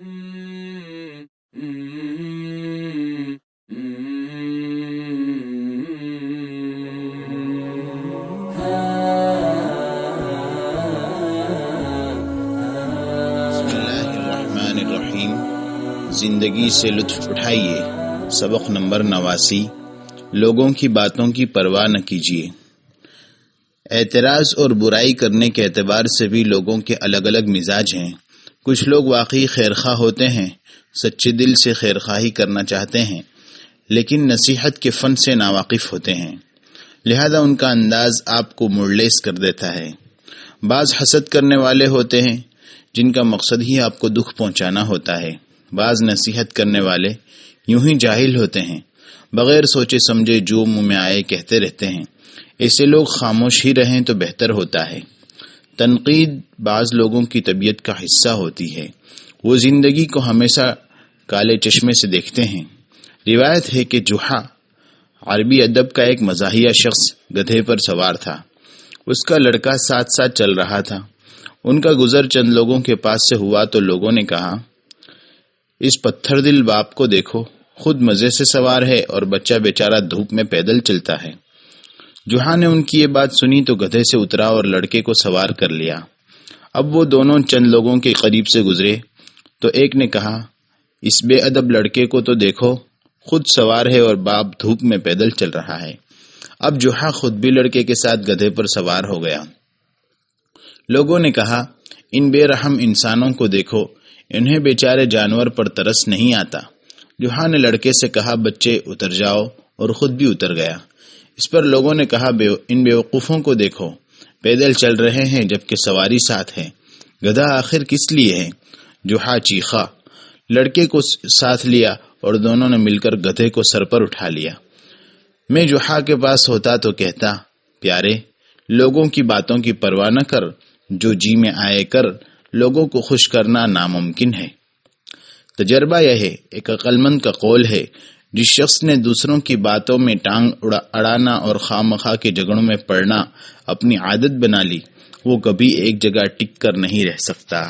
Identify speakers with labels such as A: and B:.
A: زندگی سے لطف اٹھائیے۔ سبق نمبر 89۔ لوگوں کی باتوں کی پرواہ نہ کیجیے۔ اعتراض اور برائی کرنے کے اعتبار سے بھی لوگوں کے الگ الگ مزاج ہیں۔ کچھ لوگ واقعی خیرخواہ ہوتے ہیں، سچے دل سے خیرخواہی کرنا چاہتے ہیں، لیکن نصیحت کے فن سے ناواقف ہوتے ہیں، لہذا ان کا انداز آپ کو مڑلیس کر دیتا ہے۔ بعض حسد کرنے والے ہوتے ہیں جن کا مقصد ہی آپ کو دکھ پہنچانا ہوتا ہے۔ بعض نصیحت کرنے والے یوں ہی جاہل ہوتے ہیں، بغیر سوچے سمجھے جو منہ میں آئے کہتے رہتے ہیں۔ ایسے لوگ خاموش ہی رہیں تو بہتر ہوتا ہے۔ تنقید بعض لوگوں کی طبیعت کا حصہ ہوتی ہے، وہ زندگی کو ہمیشہ کالے چشمے سے دیکھتے ہیں۔ روایت ہے کہ جوحا عربی ادب کا ایک مزاحیہ شخص گدھے پر سوار تھا، اس کا لڑکا ساتھ ساتھ چل رہا تھا۔ ان کا گزر چند لوگوں کے پاس سے ہوا تو لوگوں نے کہا، اس پتھر دل باپ کو دیکھو، خود مزے سے سوار ہے اور بچہ بیچارہ دھوپ میں پیدل چلتا ہے۔ جوحا نے ان کی یہ بات سنی تو گدھے سے اترا اور لڑکے کو سوار کر لیا۔ اب وہ دونوں چند لوگوں کے قریب سے گزرے تو ایک نے کہا، اس بے ادب لڑکے کو تو دیکھو، خود سوار ہے اور باپ دھوپ میں پیدل چل رہا ہے۔ اب جوحا خود بھی لڑکے کے ساتھ گدھے پر سوار ہو گیا۔ لوگوں نے کہا، ان بے رحم انسانوں کو دیکھو، انہیں بیچارے جانور پر ترس نہیں آتا۔ جوحا نے لڑکے سے کہا، بچے اتر جاؤ، اور خود بھی اتر گیا۔ اس پر لوگوں نے کہا، ان بیوقوفوں کو دیکھو، پیدل چل رہے ہیں جبکہ سواری ساتھ ہے، گدھا آخر کس لیے ہے؟ جوحا چیخا، لڑکے کو ساتھ لیا اور دونوں نے مل کر گدھے کو سر پر اٹھا لیا۔ میں جوحا کے پاس ہوتا تو کہتا، پیارے، لوگوں کی باتوں کی پرواہ نہ کر، جو جی میں آئے کر، لوگوں کو خوش کرنا ناممکن ہے۔ تجربہ یہ ہے، ایک عقل مند کا قول ہے، جس شخص نے دوسروں کی باتوں میں ٹانگ اڑانا اور خواہ مخواہ کے جھگڑوں میں پڑنا اپنی عادت بنا لی، وہ کبھی ایک جگہ ٹک کر نہیں رہ سکتا۔